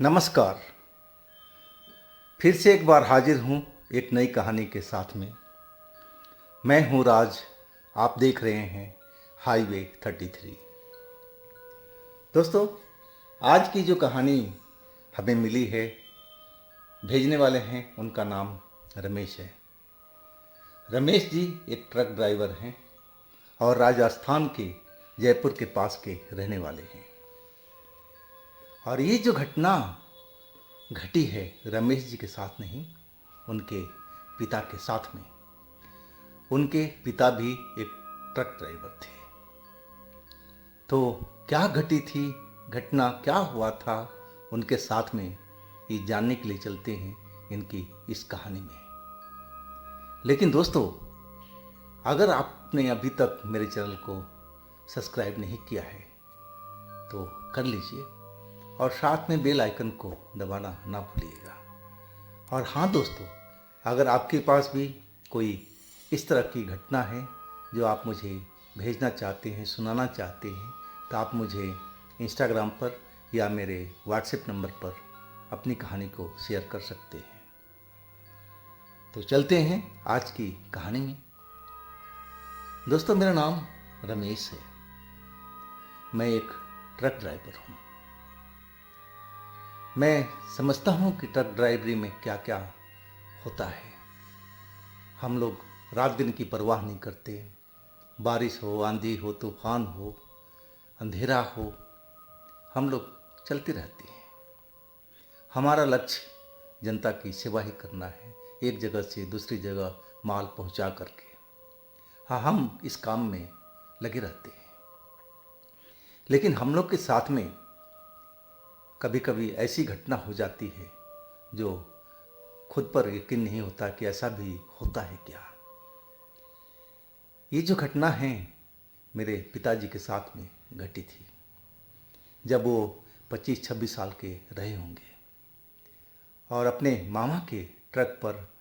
नमस्कार। फिर से एक बार हाजिर हूँ एक नई कहानी के साथ में। मैं हूँ राज। आप देख रहे हैं हाईवे 33। दोस्तों, आज की जो कहानी हमें मिली है, भेजने वाले हैं, उनका नाम रमेश है। रमेश जी एक ट्रक ड्राइवर हैं और राजस्थान के जयपुर के पास के रहने वाले हैं। और ये जो घटना घटी है रमेश जी के साथ नहीं, उनके पिता के साथ में। उनके पिता भी एक ट्रक ड्राइवर थे। तो क्या घटी थी घटना, क्या हुआ था उनके साथ में, ये जानने के लिए चलते हैं इनकी इस कहानी में। लेकिन दोस्तों, अगर आपने अभी तक मेरे चैनल को सब्सक्राइब नहीं किया है तो कर लीजिए और साथ में बेल आइकन को दबाना ना भूलिएगा। और हाँ दोस्तों, अगर आपके पास भी कोई इस तरह की घटना है जो आप मुझे भेजना चाहते हैं, सुनाना चाहते हैं, तो आप मुझे इंस्टाग्राम पर या मेरे व्हाट्सएप नंबर पर अपनी कहानी को शेयर कर सकते हैं। तो चलते हैं आज की कहानी में। दोस्तों, मेरा नाम रमेश है। मैं एक ट्रक ड्राइवर हूँ। मैं समझता हूँ कि ट्रक ड्राइवरी में क्या क्या होता है। हम लोग रात दिन की परवाह नहीं करते। बारिश हो, आंधी हो, तूफान हो, अंधेरा हो, हम लोग चलते रहते हैं। हमारा लक्ष्य जनता की सेवा ही करना है, एक जगह से दूसरी जगह माल पहुंचा करके। हाँ, हम इस काम में लगे रहते हैं। लेकिन हम लोग के साथ में कभी कभी ऐसी घटना हो जाती है जो खुद पर यकीन नहीं होता कि ऐसा भी होता है क्या। ये जो घटना है मेरे पिताजी के साथ में घटी थी जब वो 25-26 साल के रहे होंगे और अपने मामा के ट्रक पर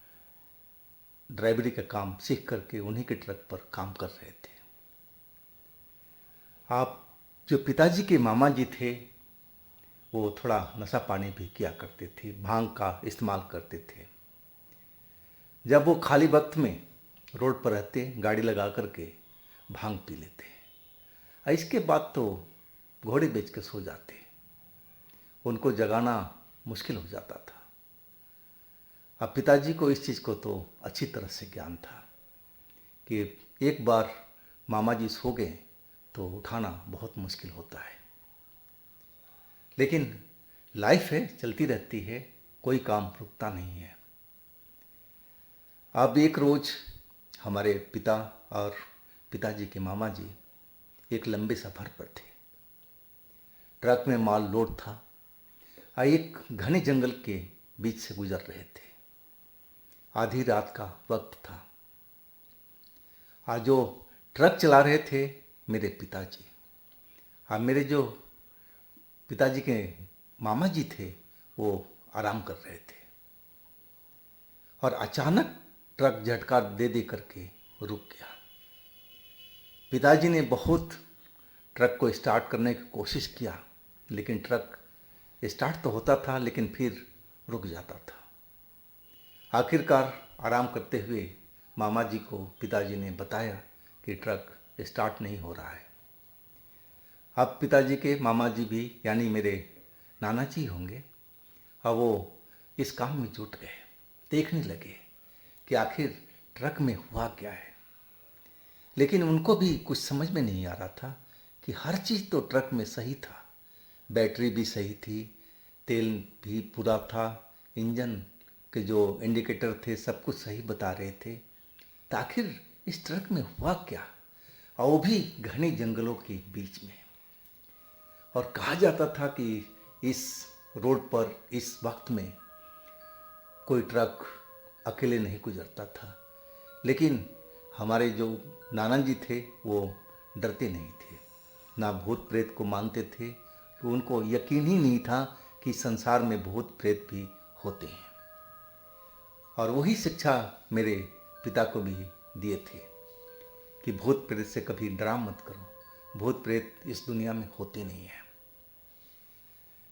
ड्राइवरी का काम सीख करके उन्हीं के ट्रक पर काम कर रहे थे। आप जो पिताजी के मामा जी थे वो थोड़ा नशा पानी भी किया करते थे, भांग का इस्तेमाल करते थे। जब वो खाली वक्त में रोड पर रहते, गाड़ी लगा करके भांग पी लेते। और इसके बाद तो घोड़े बेच के सो जाते। उनको जगाना मुश्किल हो जाता था। अब पिताजी को इस चीज़ को तो अच्छी तरह से ज्ञान था कि एक बार मामा जी सो गए तो उठाना बहुत मुश्किल होता है। लेकिन लाइफ है, चलती रहती है, कोई काम रुकता नहीं है। अब एक रोज़ हमारे पिता और पिताजी के मामा जी एक लंबे सफ़र पर थे। ट्रक में माल लोड था और एक घने जंगल के बीच से गुजर रहे थे। आधी रात का वक्त था। और जो ट्रक चला रहे थे मेरे पिताजी, और मेरे जो पिताजी के मामा जी थे वो आराम कर रहे थे। और अचानक ट्रक झटका दे दे करके रुक गया। पिताजी ने बहुत ट्रक को स्टार्ट करने की कोशिश किया, लेकिन ट्रक स्टार्ट तो होता था लेकिन फिर रुक जाता था। आखिरकार आराम करते हुए मामा जी को पिताजी ने बताया कि ट्रक स्टार्ट नहीं हो रहा है। अब पिताजी के मामा जी भी यानी मेरे नाना जी होंगे, अब वो इस काम में जुट गए, देखने लगे कि आखिर ट्रक में हुआ क्या है। लेकिन उनको भी कुछ समझ में नहीं आ रहा था कि हर चीज़ तो ट्रक में सही था। बैटरी भी सही थी, तेल भी पूरा था, इंजन के जो इंडिकेटर थे सब कुछ सही बता रहे थे। तो आखिर इस ट्रक में हुआ क्या, और वो भी घने जंगलों के बीच में। और कहा जाता था कि इस रोड पर इस वक्त में कोई ट्रक अकेले नहीं गुजरता था। लेकिन हमारे जो नाना जी थे वो डरते नहीं थे, ना भूत प्रेत को मानते थे, तो उनको यकीन ही नहीं था कि संसार में भूत प्रेत भी होते हैं। और वही शिक्षा मेरे पिता को भी दिए थे कि भूत प्रेत से कभी डरा मत करो, भूत प्रेत इस दुनिया में होते नहीं हैं।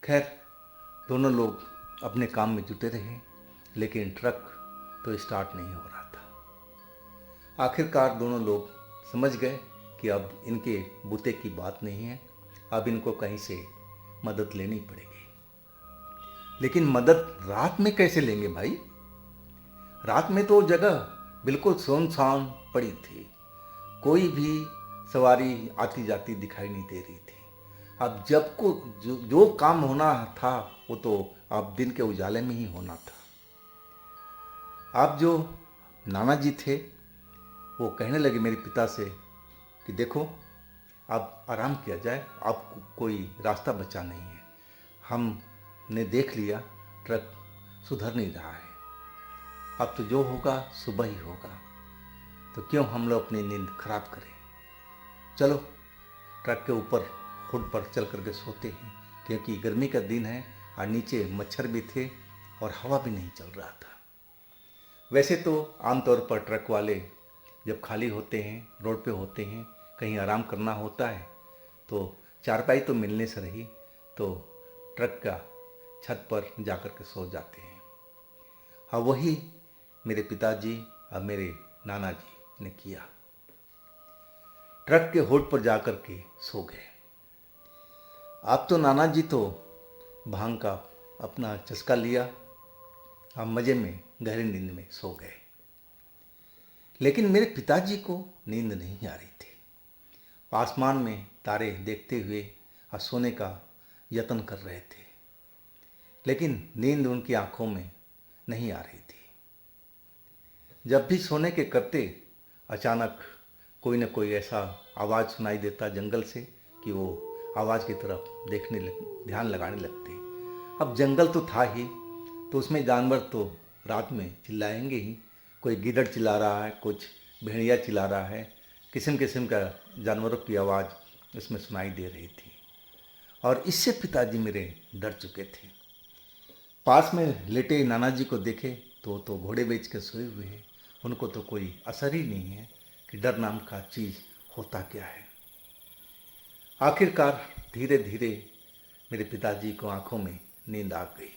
खैर, दोनों लोग अपने काम में जुटे रहे, लेकिन ट्रक तो स्टार्ट नहीं हो रहा था। आखिरकार दोनों लोग समझ गए कि अब इनके बूते की बात नहीं है, अब इनको कहीं से मदद लेनी पड़ेगी। लेकिन मदद रात में कैसे लेंगे भाई? रात में तो जगह बिल्कुल सुनसान पड़ी थी, कोई भी सवारी आती जाती दिखाई नहीं दे रही थी। अब जब को जो काम होना था वो तो अब दिन के उजाले में ही होना था। अब जो नाना जी थे वो कहने लगे मेरे पिता से कि देखो अब आराम किया जाए, अब कोई रास्ता बचा नहीं है, हमने देख लिया ट्रक सुधर नहीं रहा है, अब तो जो होगा सुबह ही होगा, तो क्यों हम लोग अपनी नींद खराब करें। चलो ट्रक के ऊपर हुड पर चल करके सोते हैं, क्योंकि गर्मी का दिन है और नीचे मच्छर भी थे और हवा भी नहीं चल रहा था। वैसे तो आमतौर पर ट्रक वाले जब खाली होते हैं, रोड पे होते हैं, कहीं आराम करना होता है तो चारपाई तो मिलने से रही तो ट्रक का छत पर जाकर के सो जाते हैं। हाँ, वही मेरे पिताजी और मेरे नाना जी ने किया, ट्रक के होड पर जाकर के सो गए। अब तो नाना जी तो भांग का अपना चस्का लिया, हम मज़े में गहरी नींद में सो गए। लेकिन मेरे पिताजी को नींद नहीं आ रही थी। आसमान में तारे देखते हुए और सोने का यत्न कर रहे थे, लेकिन नींद उनकी आंखों में नहीं आ रही थी। जब भी सोने के करते अचानक कोई न कोई ऐसा आवाज़ सुनाई देता जंगल से कि वो आवाज़ की तरफ ध्यान लगाने लगते। अब जंगल तो था ही, तो उसमें जानवर तो रात में चिल्लाएंगे ही, कोई गिद्दड़ चिल्ला रहा है, कुछ भेड़िया चिल्ला रहा है, किस्म किस्म का जानवरों की आवाज़ उसमें सुनाई दे रही थी। और इससे पिताजी मेरे डर चुके थे। पास में लेटे नाना जी को देखे तो घोड़े बेच के सोए हुए हैं, उनको तो कोई असर ही नहीं है कि डर नाम का चीज़ होता क्या है। आखिरकार धीरे धीरे मेरे पिताजी को आंखों में नींद आ गई।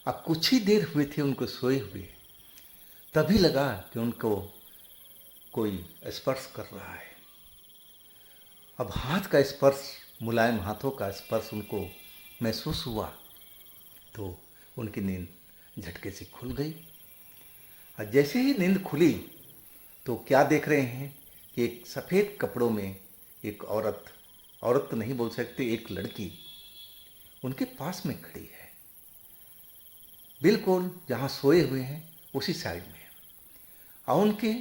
अब कुछ ही देर हुए थे उनको सोए हुए, तभी लगा कि उनको कोई स्पर्श कर रहा है। अब हाथ का स्पर्श, मुलायम हाथों का स्पर्श उनको महसूस हुआ तो उनकी नींद झटके से खुल गई। और जैसे ही नींद खुली तो क्या देख रहे हैं कि एक सफ़ेद कपड़ों में एक औरत तो नहीं बोल सकते, एक लड़की उनके पास में खड़ी है, बिल्कुल जहाँ सोए हुए हैं उसी साइड में, और उनके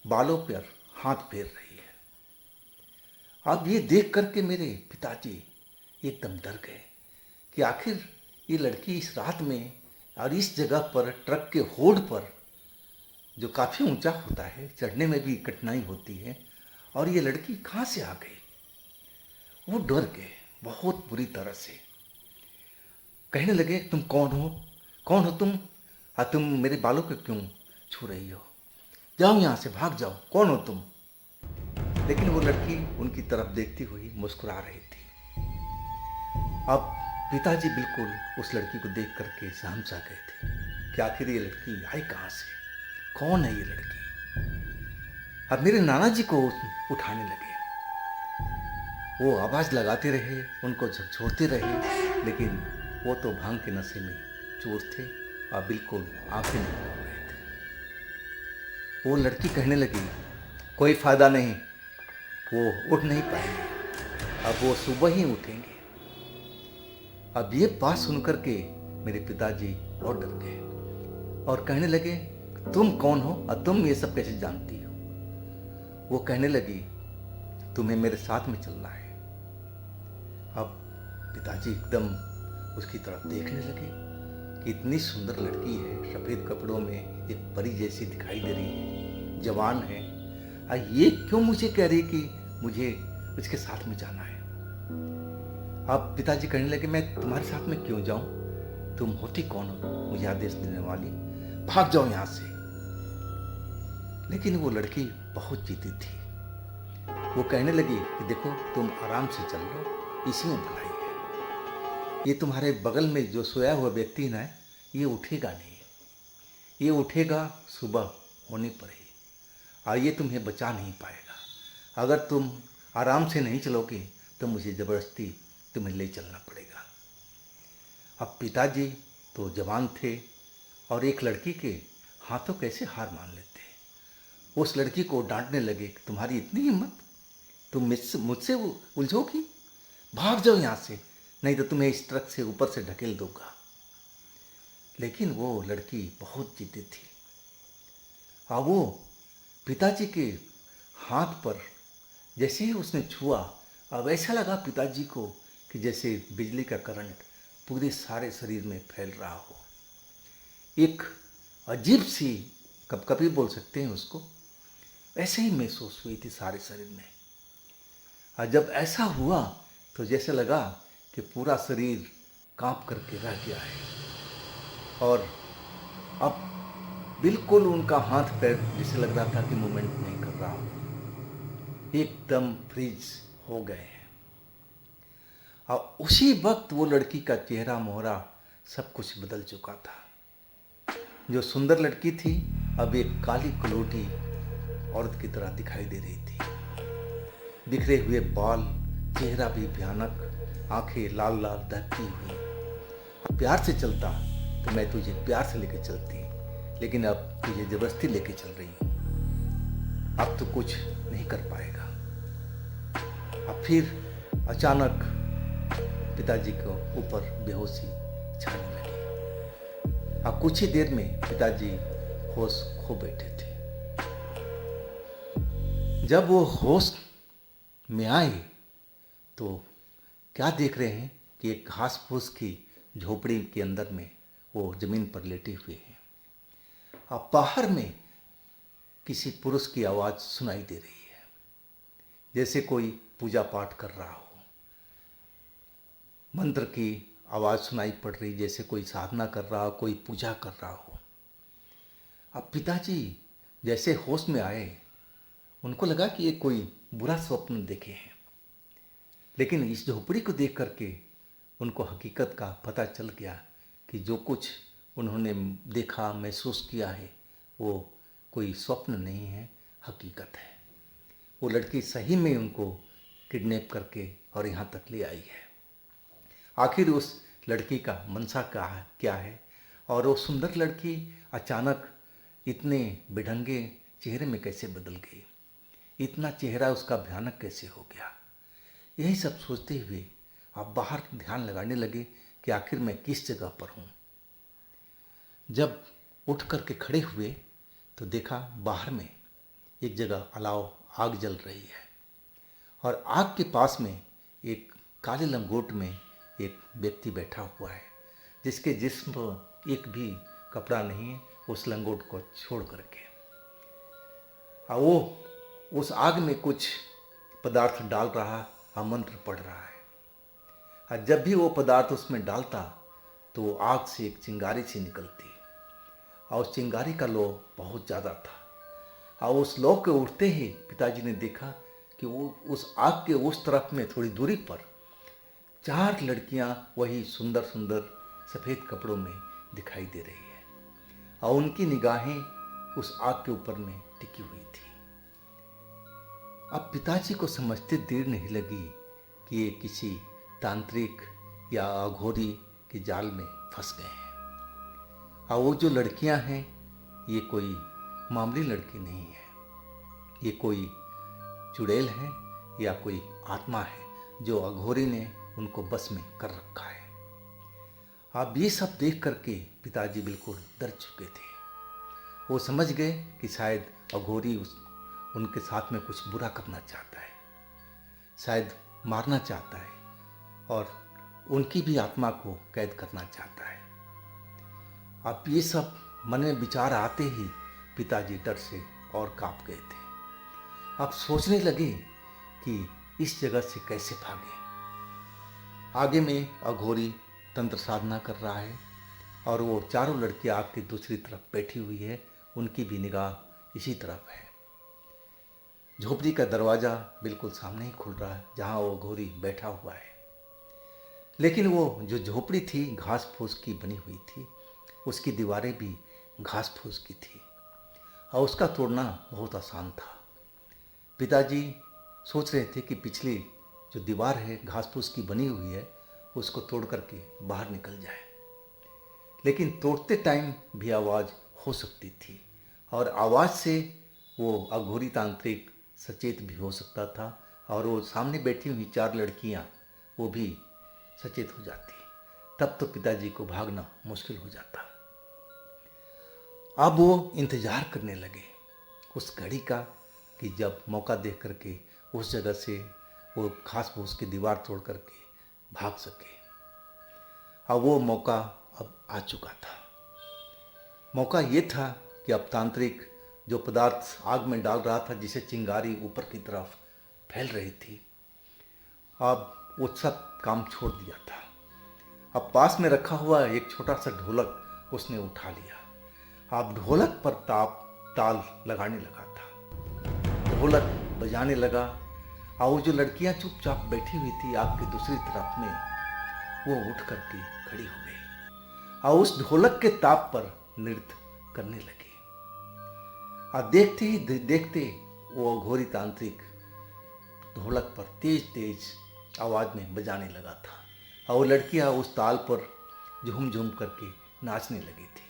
बालों पर हाथ फेर रही है। अब ये देख करके मेरे पिताजी एकदम डर गए कि आखिर ये लड़की इस रात में और इस जगह पर ट्रक के होड पर, जो काफ़ी ऊंचा होता है, चढ़ने में भी कठिनाई होती है, और ये लड़की कहाँ से आ गई। वो डर गए बहुत बुरी तरह से। कहने लगे तुम कौन हो तुम, और तुम मेरे बालों को क्यों छू रही हो, जाओ यहाँ से, भाग जाओ, कौन हो तुम। लेकिन वो लड़की उनकी तरफ देखती हुई मुस्कुरा रही थी। अब पिताजी बिल्कुल उस लड़की को देख करके सहमचा गए थे कि आखिर ये लड़की आई कहाँ से, कौन है ये लड़की। अब मेरे नाना जी को उठाने लगे, वो आवाज़ लगाते रहे, उनको झकझोरते रहे, लेकिन वो तो भांग के नशे में चूर थे और बिल्कुल आंखें नहीं खोल रहे थे। वो लड़की कहने लगी कोई फ़ायदा नहीं, वो उठ नहीं पाएंगे, अब वो सुबह ही उठेंगे। अब ये बात सुनकर के मेरे पिताजी और डर गए और कहने लगे तुम कौन हो और तुम ये सब कैसे जानती हो। वो कहने लगी तुम्हें मेरे साथ में चलना है। अब पिताजी एकदम उसकी तरफ देखने लगे कि इतनी सुंदर लड़की है, सफ़ेद कपड़ों में, एक परी जैसी दिखाई दे रही है, जवान है, ये क्यों मुझे कह रही कि मुझे उसके साथ में जाना है। अब पिताजी कहने लगे मैं तुम्हारे साथ में क्यों जाऊं, तुम होती कौन हो मुझे आदेश देने वाली, भाग जाओ यहाँ से। लेकिन वो लड़की बहुत जीती थी। वो कहने लगी कि देखो तुम आराम से चल लो, इसी में भलाई है। ये तुम्हारे बगल में जो सोया हुआ व्यक्ति ना, ये उठेगा नहीं, ये उठेगा सुबह होने पर ही, और ये तुम्हें बचा नहीं पाएगा। अगर तुम आराम से नहीं चलोगे तो मुझे ज़बरदस्ती तुम्हें ले चलना पड़ेगा। अब पिताजी तो जवान थे और एक लड़की के हाथों कैसे हार मान लेते। उस लड़की को डांटने लगे कि तुम्हारी इतनी हिम्मत, तुम मुझसे उलझोगी, भाग जाओ यहाँ से, नहीं तो तुम्हें इस ट्रक से ऊपर से ढकेल दूंगा। लेकिन वो लड़की बहुत जिद्दी थी, और वो पिताजी के हाथ पर जैसे ही उसने छुआ, अब ऐसा लगा पिताजी को कि जैसे बिजली का करंट पूरे सारे शरीर में फैल रहा हो। एक अजीब सी कपकपी बोल सकते हैं उसको, ऐसे ही महसूस हुई थी सारे शरीर में। और जब ऐसा हुआ तो जैसे लगा कि पूरा शरीर कांप करके रह गया है, और अब बिल्कुल उनका हाथ पैर जैसे लग रहा था कि मूवमेंट नहीं कर रहा हो, एकदम फ्रीज हो गए हैं। और उसी वक्त वो लड़की का चेहरा मोहरा सब कुछ बदल चुका था। जो सुंदर लड़की थी अब एक काली कलोटी औरत की तरह दिखाई दे रही थी। बिखरे हुए बाल, चेहरा भी भयानक, आंखें लाल लाल दहकती हुई। प्यार से चलता तो मैं तुझे प्यार से लेके चलती, लेकिन अब तुझे जबरदस्ती लेके चल रही हूँ। अब तो कुछ नहीं कर पाएगा। अब फिर अचानक पिताजी को ऊपर बेहोशी छाने लगी। अब कुछ ही देर में पिताजी होश खो बैठे थे। जब वो होश में आए तो क्या देख रहे हैं कि एक घास फूस की झोपड़ी के अंदर में वो जमीन पर लेटे हुए हैं। अब बाहर में किसी पुरुष की आवाज़ सुनाई दे रही है, जैसे कोई पूजा पाठ कर रहा हो। मंत्र की आवाज़ सुनाई पड़ रही, जैसे कोई साधना कर रहा हो, कोई पूजा कर रहा हो। अब पिताजी जैसे होश में आए, उनको लगा कि ये कोई बुरा स्वप्न देखे हैं, लेकिन इस झोपड़ी को देख करके उनको हकीकत का पता चल गया कि जो कुछ उन्होंने देखा महसूस किया है वो कोई स्वप्न नहीं है, हकीकत है। वो लड़की सही में उनको किडनैप करके और यहाँ तक ले आई है। आखिर उस लड़की का मनसा क्या है, और वो सुंदर लड़की अचानक इतने बिढंगे चेहरे में कैसे बदल गई, इतना चेहरा उसका भयानक कैसे हो गया। यही सब सोचते हुए आप बाहर ध्यान लगाने लगे कि आखिर मैं किस जगह पर हूँ। जब उठ करके खड़े हुए तो देखा बाहर में एक जगह आग जल रही है, और आग के पास में एक काले लंगोट में एक व्यक्ति बैठा हुआ है, जिसके जिस्म पर एक भी कपड़ा नहीं है, उस लंगोट को छोड़ करके। और वो उस आग में कुछ पदार्थ डाल रहा और मंत्र पढ़ रहा है। और जब भी वो पदार्थ उसमें डालता तो आग से एक चिंगारी सी निकलती, और उस चिंगारी का लो बहुत ज़्यादा था। और उस लो के उठते ही पिताजी ने देखा कि वो उस आग के उस तरफ में थोड़ी दूरी पर 4 लड़कियां वही सुंदर सुंदर सफ़ेद कपड़ों में दिखाई दे रही है, और उनकी निगाहें उस आग के ऊपर में टिकी हुई थी। अब पिताजी को समझते देर नहीं लगी कि ये किसी तांत्रिक या अघोरी के जाल में फंस गए हैं। और वो जो लड़कियां हैं ये कोई मामूली लड़की नहीं है, ये कोई चुड़ैल है या कोई आत्मा है जो अघोरी ने उनको बस में कर रखा है। अब ये सब देख करके पिताजी बिल्कुल डर चुके थे। वो समझ गए कि शायद अघोरी उनके साथ में कुछ बुरा करना चाहता है, शायद मारना चाहता है, और उनकी भी आत्मा को कैद करना चाहता है। अब ये सब मन में विचार आते ही पिताजी डर से और कांप गए थे। अब सोचने लगे कि इस जगह से कैसे भागे। आगे में अघोरी तंत्र साधना कर रहा है, और वो चारों लड़कियां आग की दूसरी तरफ बैठी हुई है, उनकी भी निगाह इसी तरफ है। झोपड़ी का दरवाज़ा बिल्कुल सामने ही खुल रहा है जहाँ वो अघोरी बैठा हुआ है। लेकिन वो जो झोपड़ी थी घास फूस की बनी हुई थी, उसकी दीवारें भी घास फूस की थी और उसका तोड़ना बहुत आसान था। पिताजी सोच रहे थे कि पिछली जो दीवार है घास फूस की बनी हुई है उसको तोड़ करके बाहर निकल जाए, लेकिन तोड़ते टाइम भी आवाज़ हो सकती थी और आवाज़ से वो अघोरी तांत्रिक सचेत भी हो सकता था और वो सामने बैठी हुई 4 लड़कियां वो भी सचेत हो जाती। तब तो पिताजी को भागना मुश्किल हो जाता। अब वो इंतज़ार करने लगे उस घड़ी का कि जब मौका देख करके उस जगह से वो घास फूस की दीवार तोड़ करके भाग सके। अब वो मौका अब आ चुका था। मौका ये था कि अब तांत्रिक जो पदार्थ आग में डाल रहा था, जिसे चिंगारी ऊपर की तरफ फैल रही थी, अब वो सब काम छोड़ दिया था। अब पास में रखा हुआ एक छोटा सा ढोलक उसने उठा लिया। अब ढोलक पर ताल लगाने लगा था, ढोलक बजाने लगा और वो जो लड़कियां चुपचाप बैठी हुई थी आग की दूसरी तरफ में, वो उठ करके खड़ी हो गई और उस ढोलक के ताप पर नृत्य करने लगी। और देखते ही देखते वो अघोरी तांत्रिक ढोलक पर तेज तेज आवाज में बजाने लगा था और वो लड़कियां उस ताल पर झूम झूम करके नाचने लगी थी।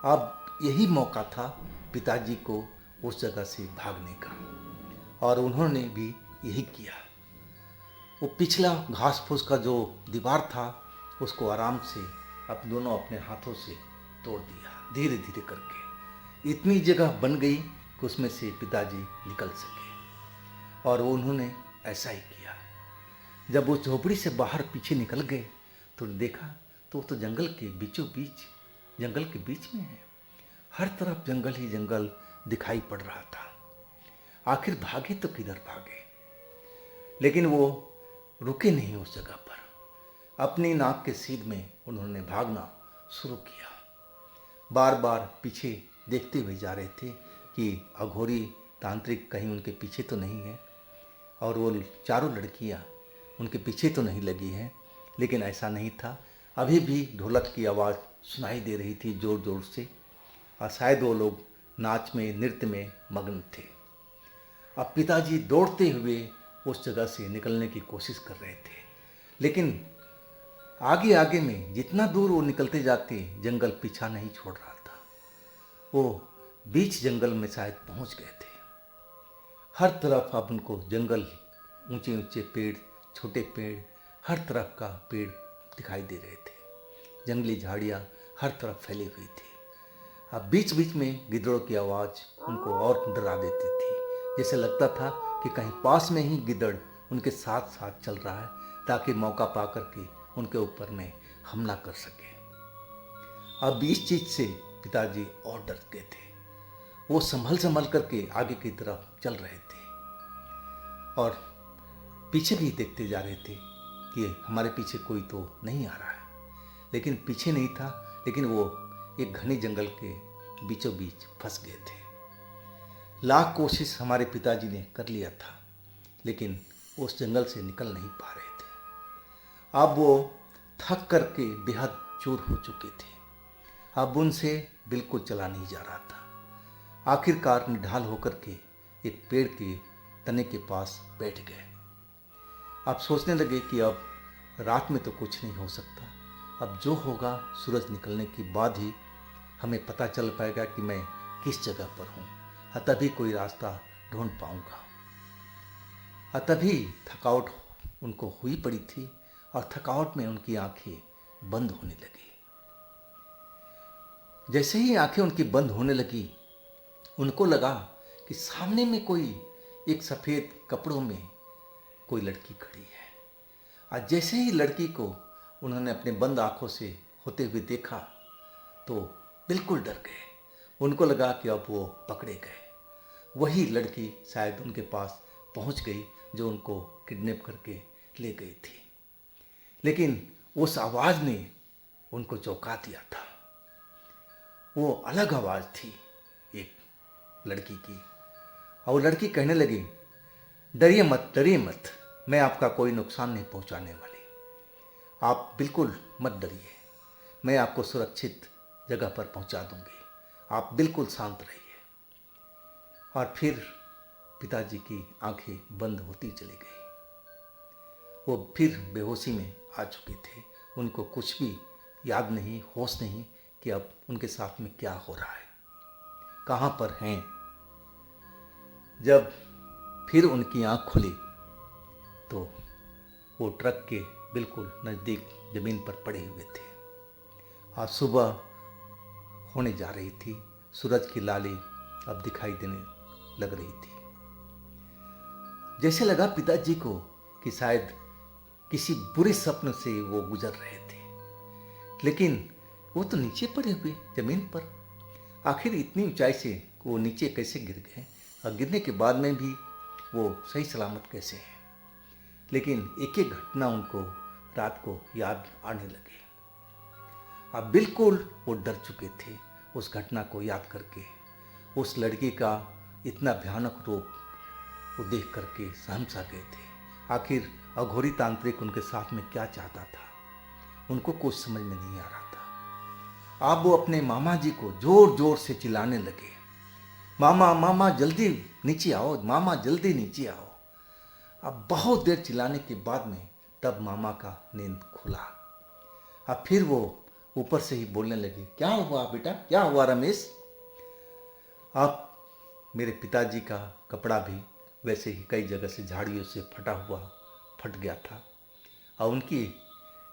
अब यही मौका था पिताजी को उस जगह से भागने का और उन्होंने भी यही किया। वो पिछला घास फूस का जो दीवार था उसको आराम से दोनों अपने हाथों से तोड़ दिया, धीरे धीरे करके। इतनी जगह बन गई कि उसमें से पिताजी निकल सके और उन्होंने ऐसा ही किया। जब वो झोपड़ी से बाहर पीछे निकल गए तो देखा तो वो तो जंगल के बीचों बीच, जंगल के बीच में है। हर तरफ जंगल ही जंगल दिखाई पड़ रहा था। आखिर भागे तो किधर भागे, लेकिन वो रुके नहीं उस जगह पर। अपनी नाक के सीध में उन्होंने भागना शुरू किया। बार बार पीछे देखते हुए जा रहे थे कि अघोरी तांत्रिक कहीं उनके पीछे तो नहीं है और वो 4 लड़कियां उनके पीछे तो नहीं लगी हैं। लेकिन ऐसा नहीं था, अभी भी ढोलक की आवाज़ सुनाई दे रही थी जोर जोर से और शायद वो लोग नाच में, नृत्य में मग्न थे। अब पिताजी दौड़ते हुए उस जगह से निकलने की कोशिश कर रहे थे, लेकिन आगे आगे में जितना दूर वो निकलते जाते जंगल पीछा नहीं छोड़ रहा था। वो बीच जंगल में शायद पहुंच गए थे। हर तरफ अब उनको जंगल, ऊंचे ऊंचे पेड़, छोटे पेड़, हर तरफ का पेड़ दिखाई दे रहे थे। जंगली झाड़ियाँ हर तरफ फैली हुई थी। अब बीच बीच में गिद्धड़ों की आवाज़ उनको और डरा देती थी। जैसे लगता था कि कहीं पास में ही गिद्धड़ उनके साथ साथ चल रहा है ताकि मौका पा करके उनके ऊपर में हमला कर सके। अब इस चीज़ से पिताजी और डर गए थे। वो संभल करके आगे की तरफ चल रहे थे और पीछे भी देखते जा रहे थे कि हमारे पीछे कोई तो नहीं आ रहा है। लेकिन पीछे नहीं था, लेकिन वो एक घने जंगल के बीचों बीच फंस गए थे। लाख कोशिश हमारे पिताजी ने कर लिया था, लेकिन उस जंगल से निकल नहीं पा रहे थे। अब वो थक करके बेहद चूर हो चुके थे। अब उनसे बिल्कुल चला नहीं जा रहा था। आखिरकार निढाल होकर के एक पेड़ के तने के पास बैठ गए। अब सोचने लगे कि अब रात में तो कुछ नहीं हो सकता, अब जो होगा सूरज निकलने के बाद ही हमें पता चल पाएगा कि मैं किस जगह पर हूँ, तभी कोई रास्ता ढूंढ पाऊंगा। तभी थकावट उनको हुई पड़ी थी और थकावट में उनकी आंखें बंद होने लगी। जैसे ही आंखें उनकी बंद होने लगी, उनको लगा कि सामने में कोई एक सफ़ेद कपड़ों में कोई लड़की खड़ी है। और जैसे ही लड़की को उन्होंने अपने बंद आंखों से होते हुए देखा तो बिल्कुल डर गए। उनको लगा कि अब वो पकड़े गए। वही लड़की शायद उनके पास पहुंच गई जो उनको किडनैप करके ले गई थी। लेकिन उस आवाज़ ने उनको चौंका दिया था। वो अलग आवाज़ थी एक लड़की की, और वो लड़की कहने लगी, डरिए मत, डरिए मत, मैं आपका कोई नुकसान नहीं पहुंचाने वाली। आप बिल्कुल मत डरिए, मैं आपको सुरक्षित जगह पर पहुंचा दूंगी, आप बिल्कुल शांत रहिए। और फिर पिताजी की आंखें बंद होती चली गई। वो फिर बेहोशी में आ चुके थे। उनको कुछ भी याद नहीं, होश नहीं कि अब उनके साथ में क्या हो रहा है, कहाँ पर हैं। जब फिर उनकी आंख खुली तो वो ट्रक के बिल्कुल नज़दीक ज़मीन पर पड़े हुए थे। आज सुबह होने जा रही थी, सूरज की लाली अब दिखाई देने लग रही थी। जैसे लगा पिताजी को कि शायद किसी बुरे स्वप्न से वो गुजर रहे थे, लेकिन वो तो नीचे पड़े हुए जमीन पर। आखिर इतनी ऊंचाई से वो नीचे कैसे गिर गए, और गिरने के बाद में भी वो सही सलामत कैसे हैं। लेकिन एक एक घटना उनको रात को याद आने लगे। अब बिल्कुल वो डर चुके थे उस घटना को याद करके। उस लड़की का इतना भयानक रूप वो देख करके सहम सा गए थे। आखिर अघोरी तांत्रिक उनके साथ में क्या चाहता था, उनको कुछ समझ में नहीं आ रहा था। अब वो अपने मामा जी को जोर जोर से चिल्लाने लगे, मामा मामा जल्दी नीचे आओ, मामा जल्दी नीचे आओ। अब बहुत देर चिल्लाने के बाद में तब मामा का नींद खुला। अब फिर वो ऊपर से ही बोलने लगे, क्या हुआ बेटा, क्या हुआ रमेश। अब मेरे पिताजी का कपड़ा भी वैसे ही कई जगह से झाड़ियों से फट गया था, और उनके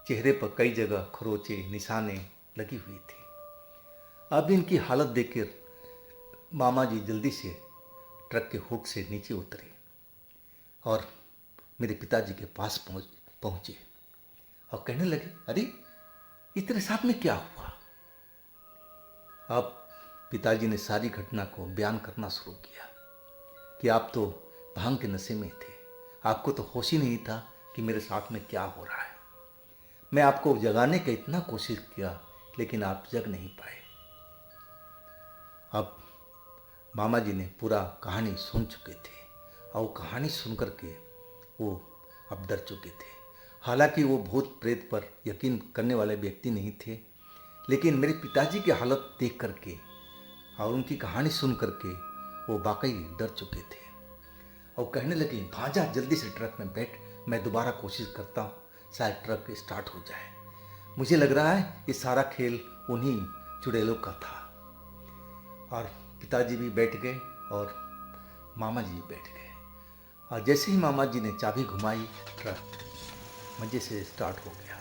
चेहरे पर कई जगह खरोचे निशाने लगी हुई थी। अब इनकी हालत देखकर मामा जी जल्दी से ट्रक के हुड से नीचे उतरे और मेरे पिताजी के पास पहुंचे और कहने लगे, अरे ये तेरे साथ में क्या हुआ। अब पिताजी ने सारी घटना को बयान करना शुरू किया कि आप तो भांग के नशे में थे, आपको तो होश ही नहीं था कि मेरे साथ में क्या हो रहा है। मैं आपको जगाने का इतना कोशिश किया, लेकिन आप जग नहीं पाए। अब मामा जी ने पूरा कहानी सुन चुके थे, और वो कहानी सुन करके वो अब डर चुके थे। हालांकि वो भूत प्रेत पर यकीन करने वाले व्यक्ति नहीं थे, लेकिन मेरे पिताजी की हालत देख करके और उनकी कहानी सुन करके वो वाकई डर चुके थे। और कहने लगे, भांजा जल्दी से ट्रक में बैठ, मैं दोबारा कोशिश करता हूँ, शायद ट्रक स्टार्ट हो जाए। मुझे लग रहा है ये सारा खेल उन्हीं चुड़ैलों का था। और पिताजी भी बैठ गए और मामा जी भी बैठ गए, और जैसे ही मामा जी ने चाबी घुमाई, ट्रक मज़े से स्टार्ट हो गया।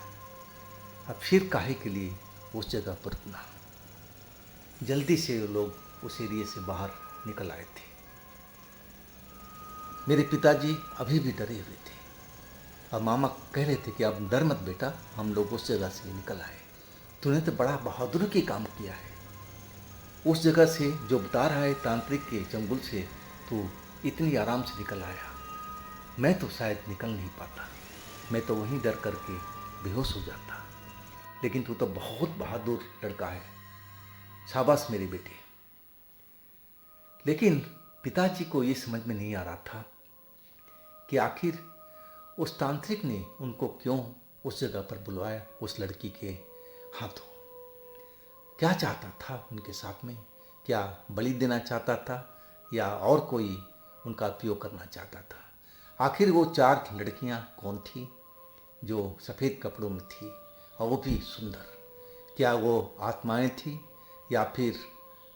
अब फिर काहे के लिए उस जगह पर रुकना। जल्दी से लोग उस एरिए से बाहर निकल आए थे। मेरे पिताजी अभी भी डरे हुए थे, और मामा कह रहे थे कि अब डर मत बेटा, हम लोग उस जगह से निकल आए। तूने तो बड़ा बहादुरी के काम किया है। उस जगह से जो बता रहा है तांत्रिक के चंगुल से तू इतनी आराम से निकल आया। मैं तो शायद निकल नहीं पाता, मैं तो वहीं डर करके बेहोश हो जाता। लेकिन तू तो बहुत बहादुर लड़का है, शाबाश मेरे बेटे। लेकिन पिताजी को ये समझ में नहीं आ रहा था कि आखिर उस तांत्रिक ने उनको क्यों उस जगह पर बुलवाया, उस लड़की के हाथों। क्या चाहता था उनके साथ में, क्या बलि देना चाहता था या और कोई उनका उपयोग करना चाहता था। आखिर वो 4 लड़कियां कौन थी जो सफ़ेद कपड़ों में थी, और वो भी सुंदर। क्या वो आत्माएं थी, या फिर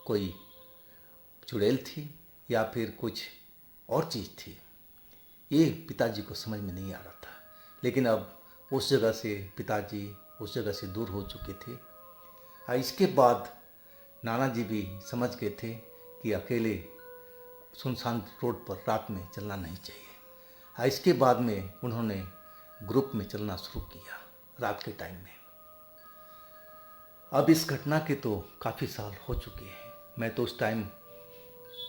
कोई चुड़ैल थी, या फिर कुछ और चीज़ थी। ये पिताजी को समझ में नहीं आ रहा था। लेकिन अब उस जगह से पिताजी उस जगह से दूर हो चुके थे। इसके बाद नाना जी भी समझ गए थे कि अकेले सुनसान रोड पर रात में चलना नहीं चाहिए। इसके बाद में उन्होंने ग्रुप में चलना शुरू किया रात के टाइम में। अब इस घटना के तो काफ़ी साल हो चुके हैं। मैं तो उस टाइम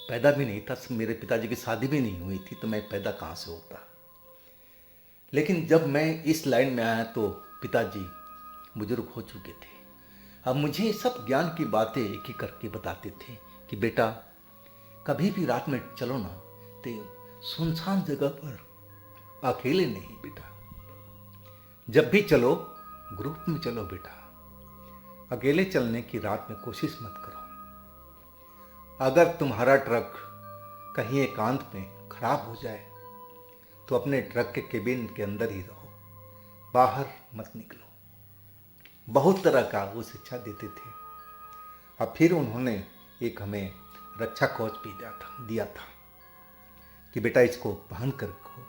पैदा भी नहीं था, मेरे पिताजी की शादी भी नहीं हुई थी, तो मैं पैदा कहाँ से होता। लेकिन जब मैं इस लाइन में आया तो पिताजी बुजुर्ग हो चुके थे। अब मुझे सब ज्ञान की बातें एक ही करके बताते थे कि बेटा कभी भी रात में चलो ना, तो सुनसान जगह पर अकेले नहीं बेटा, जब भी चलो ग्रुप में चलो बेटा, अकेले चलने की रात में कोशिश मत करो। अगर तुम्हारा ट्रक कहीं एकांत में खराब हो जाए तो अपने ट्रक के केबिन के अंदर ही रहो, बाहर मत निकलो। बहुत तरह का वो शिक्षा देते थे। और फिर उन्होंने एक हमें रक्षा कवच भी दिया था कि बेटा इसको पहन कर रखो।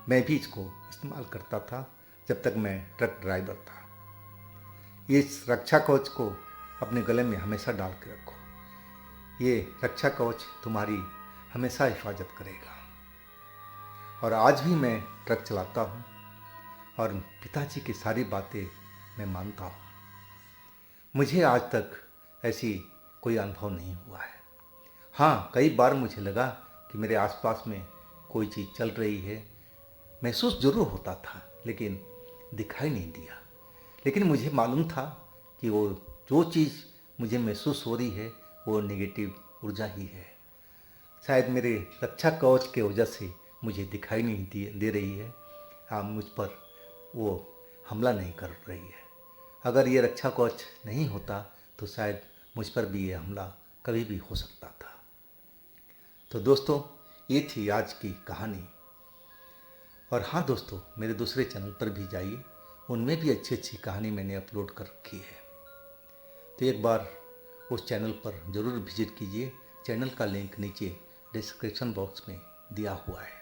मैं भी इसको इस्तेमाल करता था जब तक मैं ट्रक ड्राइवर था। इस रक्षा कवच को अपने गले में हमेशा डाल के रखो। ये रक्षा कवच तुम्हारी हमेशा हिफाजत करेगा। और आज भी मैं ट्रक चलाता हूँ और पिताजी की सारी बातें मैं मानता हूँ। मुझे आज तक ऐसी कोई अनुभव नहीं हुआ है। हाँ, कई बार मुझे लगा कि मेरे आसपास में कोई चीज़ चल रही है, महसूस जरूर होता था लेकिन दिखाई नहीं दिया। लेकिन मुझे मालूम था कि वो जो चीज़ मुझे महसूस हो रही है वो नेगेटिव ऊर्जा ही है। शायद मेरे रक्षा कवच के वजह से मुझे दिखाई नहीं दे रही है। हाँ, मुझ पर वो हमला नहीं कर रही है। अगर ये रक्षा कवच नहीं होता तो शायद मुझ पर भी ये हमला कभी भी हो सकता था। तो दोस्तों, ये थी आज की कहानी। और हाँ दोस्तों, मेरे दूसरे चैनल पर भी जाइए, उनमें भी अच्छी अच्छी कहानी मैंने अपलोड कर रखी है। तो एक बार उस चैनल पर ज़रूर विजिट कीजिए। चैनल का लिंक नीचे डिस्क्रिप्शन बॉक्स में दिया हुआ है।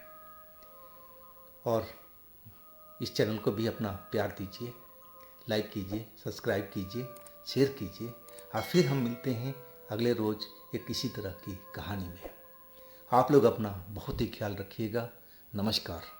और इस चैनल को भी अपना प्यार दीजिए, लाइक कीजिए, सब्सक्राइब कीजिए, शेयर कीजिए। और फिर हम मिलते हैं अगले रोज़ एक इसी तरह की कहानी में। आप लोग अपना बहुत ही ख्याल रखिएगा। नमस्कार।